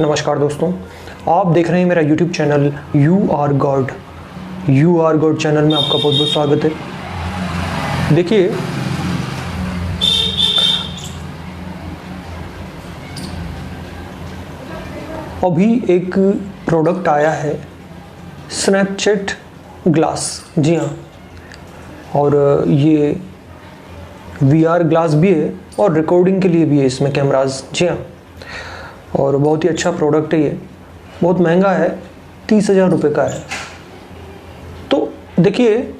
नमस्कार दोस्तों, आप देख रहे हैं मेरा YouTube channel you are God channel में आपका बहुत बहुत स्वागत है। देखिए, अभी एक प्रोडक्ट आया है स्नैपचैट ग्लास। जी हाँ, और ये VR ग्लास भी है और रिकॉर्डिंग के लिए भी है इसमें कैमरास। जी हाँ, और बहुत ही अच्छा प्रोडक्ट है। ये बहुत महंगा है, 30,000 रुपये का है। तो देखिए,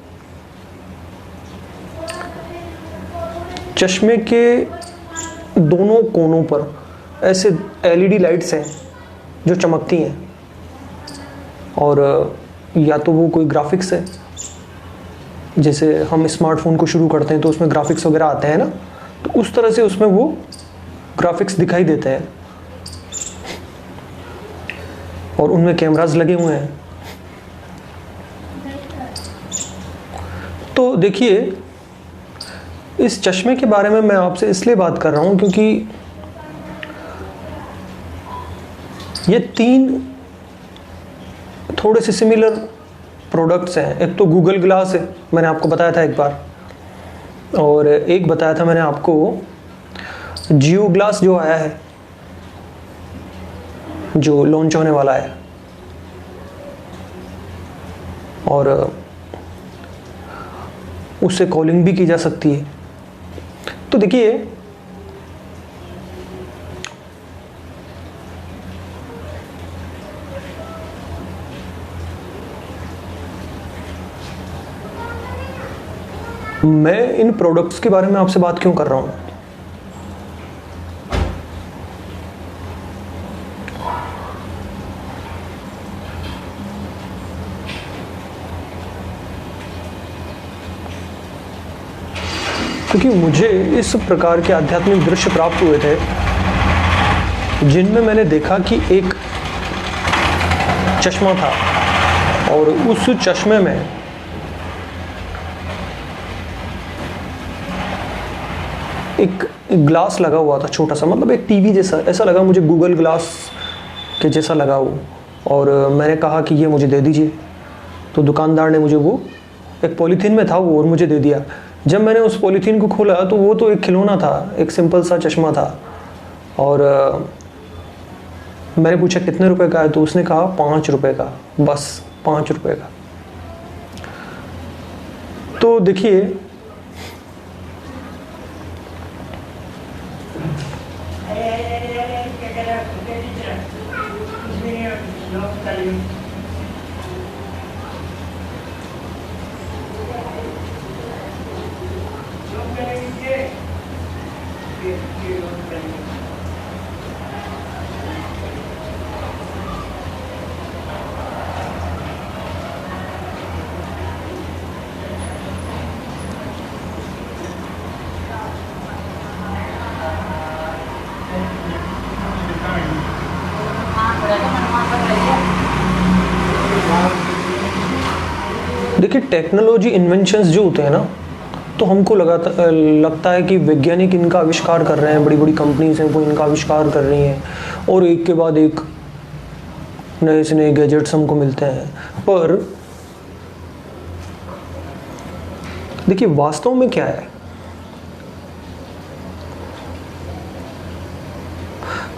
चश्मे के दोनों कोनों पर ऐसे LED लाइट्स हैं जो चमकती हैं, और या तो वो कोई ग्राफिक्स है, जैसे हम स्मार्टफोन को शुरू करते हैं तो उसमें ग्राफिक्स वगैरह आते हैं ना, तो उस तरह से उसमें वो ग्राफिक्स दिखाई देते हैं और उनमें कैमरास लगे हुए हैं। तो देखिए, इस चश्मे के बारे में मैं आपसे इसलिए बात कर रहा हूं क्योंकि ये तीन थोड़े से सिमिलर प्रोडक्ट्स हैं। एक तो गूगल ग्लास है, मैंने आपको बताया था एक बार, और एक बताया था मैंने आपको जियो ग्लास जो आया है, जो लॉन्च होने वाला है, और उससे कॉलिंग भी की जा सकती है। तो देखिए, मैं इन प्रोडक्ट्स के बारे में आपसे बात क्यों कर रहा हूं? क्योंकि मुझे इस प्रकार के आध्यात्मिक दृश्य प्राप्त हुए थे जिनमें मैंने देखा कि एक चश्मा था और उस चश्मे में एक ग्लास लगा हुआ था, छोटा सा, मतलब एक टीवी जैसा। ऐसा लगा मुझे, गूगल ग्लास के जैसा लगा वो। और मैंने कहा कि ये मुझे दे दीजिए। तो दुकानदार ने मुझे वो एक पॉलीथीन में था वो, और मुझे दे दिया। जब मैंने उस पॉलीथीन को खोला तो वो तो एक खिलौना था, एक सिंपल सा चश्मा था। और मैंने पूछा कितने रुपए का है, तो उसने कहा 5 रुपए का, बस 5 रुपए का। तो देखिए, देखिए, टेक्नोलॉजी इन्वेंशंस जो होते हैं ना, तो हमको लगता है कि वैज्ञानिक इनका आविष्कार कर रहे हैं, बड़ी बड़ी कंपनीज हैं वो इनका आविष्कार कर रही हैं, और एक के बाद एक नए से नए गैजेट्स हमको मिलते हैं। पर देखिए, वास्तव में क्या है,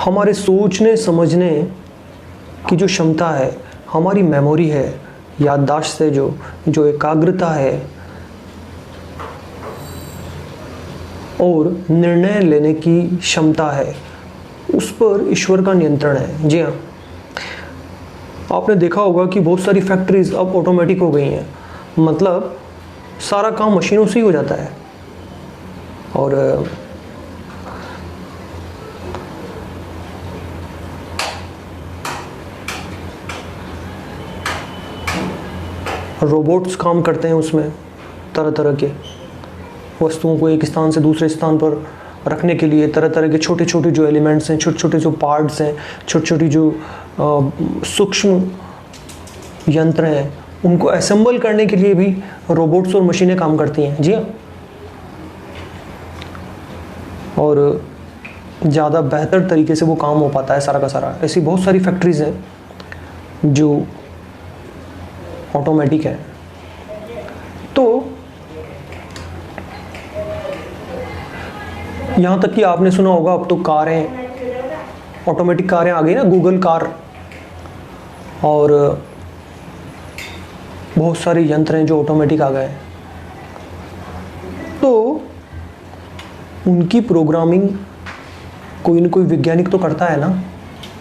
हमारे सोचने समझने की जो क्षमता है, हमारी मेमोरी है, याददाश्त से जो एकाग्रता है, और निर्णय लेने की क्षमता है, उस पर ईश्वर का नियंत्रण है। जी हाँ, आपने देखा होगा कि बहुत सारी फैक्ट्रीज अब ऑटोमेटिक हो गई हैं, मतलब सारा काम मशीनों से ही हो जाता है। और रोबोट्स काम करते हैं उसमें, तरह तरह के वस्तुओं को एक स्थान से दूसरे स्थान पर रखने के लिए तरह तरह के छोटे छोटे जो एलिमेंट्स हैं, छोटे छोटे जो पार्ट्स हैं, छोटी छोटी जो सूक्ष्म यंत्र हैं, उनको असेंबल करने के लिए भी रोबोट्स और मशीनें काम करती हैं। जी हाँ, और ज़्यादा बेहतर तरीके से वो काम हो पाता है सारा का सारा। ऐसी बहुत सारी फैक्ट्रीज़ हैं जो ऑटोमेटिक है। तो यहाँ तक कि आपने सुना होगा अब तो कारें, ऑटोमेटिक कारें आ गई ना, गूगल कार, और बहुत सारे यंत्र हैं जो ऑटोमेटिक आ गए हैं। तो उनकी प्रोग्रामिंग कोई न कोई वैज्ञानिक तो करता है ना,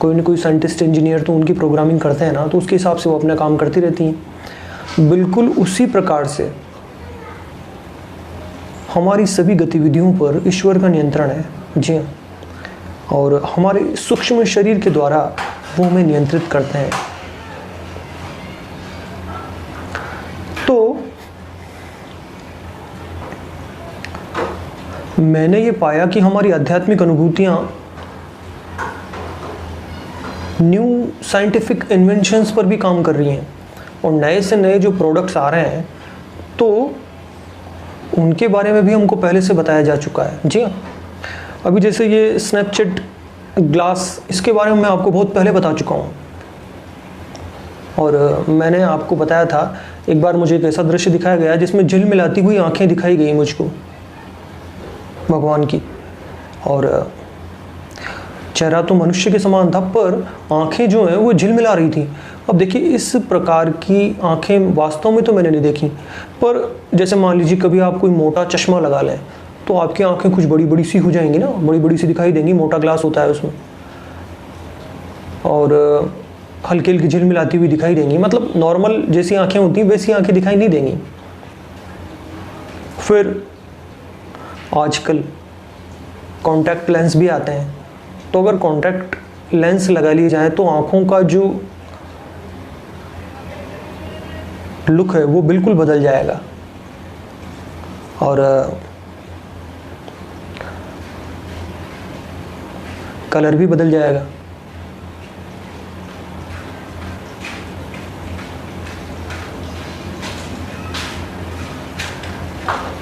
कोई न कोई साइंटिस्ट इंजीनियर तो उनकी प्रोग्रामिंग करते हैं ना, तो उसके हिसाब से वो अपना काम करती रहती हैं। बिल्कुल उसी प्रकार से हमारी सभी गतिविधियों पर ईश्वर का नियंत्रण है। जी हाँ, और हमारे सूक्ष्म शरीर के द्वारा वो हमें नियंत्रित करते हैं। तो मैंने ये पाया कि हमारी आध्यात्मिक अनुभूतियाँ न्यू साइंटिफिक इन्वेंशंस पर भी काम कर रही हैं, और नए से नए जो प्रोडक्ट्स आ रहे हैं तो उनके बारे में भी हमको पहले से बताया जा चुका है। जी हाँ, अभी जैसे ये स्नैपचैट ग्लास, इसके बारे में मैं आपको बहुत पहले बता चुका हूँ, और मैंने आपको बताया था एक बार मुझे एक ऐसा दृश्य दिखाया गया जिसमें झिलमिलाती हुई आंखें दिखाई गई मुझको भगवान की, और चेहरा तो मनुष्य के समान था पर आंखें जो हैं वो झिलमिला रही थी। अब देखिए, इस प्रकार की आंखें वास्तव में तो मैंने नहीं देखी, पर जैसे मान लीजिए कभी आप कोई मोटा चश्मा लगा लें तो आपकी आंखें कुछ बड़ी बड़ी सी हो जाएंगी ना, बड़ी बड़ी सी दिखाई देंगी, मोटा ग्लास होता है उसमें, और हल्की हल्की झिलमिलाती हुई दिखाई देंगी, मतलब नॉर्मल जैसी आंखें होती हैं वैसी आंखें दिखाई नहीं देंगी। फिर आजकल कॉन्टैक्ट लेंस भी आते हैं, तो अगर कॉन्टैक्ट लेंस लगा लिए जाए तो आंखों का जो लुक है वो बिल्कुल बदल जाएगा, और कलर भी बदल जाएगा।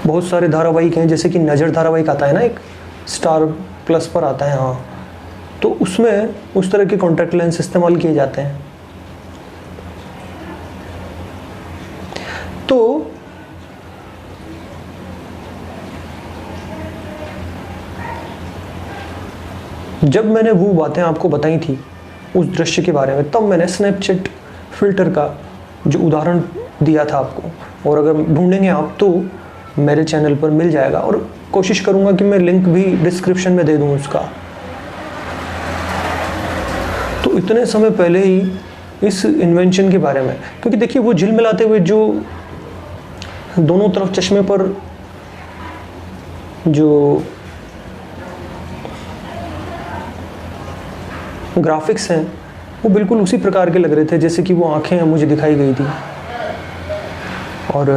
बहुत सारे धारावाहिक हैं, जैसे कि नज़र धारावाहिक आता है ना, एक स्टार प्लस पर आता है, हाँ, तो उसमें उस तरह के कॉन्टैक्ट लेंस इस्तेमाल किए जाते हैं। तो जब मैंने वो बातें आपको बताई थी उस दृश्य के बारे में, तब मैंने स्नैपचैट फिल्टर का जो उदाहरण दिया था आपको, और अगर ढूंढेंगे आप तो मेरे चैनल पर मिल जाएगा, और कोशिश करूंगा कि मैं लिंक भी डिस्क्रिप्शन में दे दूं उसका। तो इतने समय पहले ही इस इन्वेंशन के बारे में, क्योंकि देखिए वो झिलमिलाते हुए जो दोनों तरफ चश्मे पर जो ग्राफिक्स हैं वो बिल्कुल उसी प्रकार के लग रहे थे जैसे कि वो आंखें मुझे दिखाई गई थी, और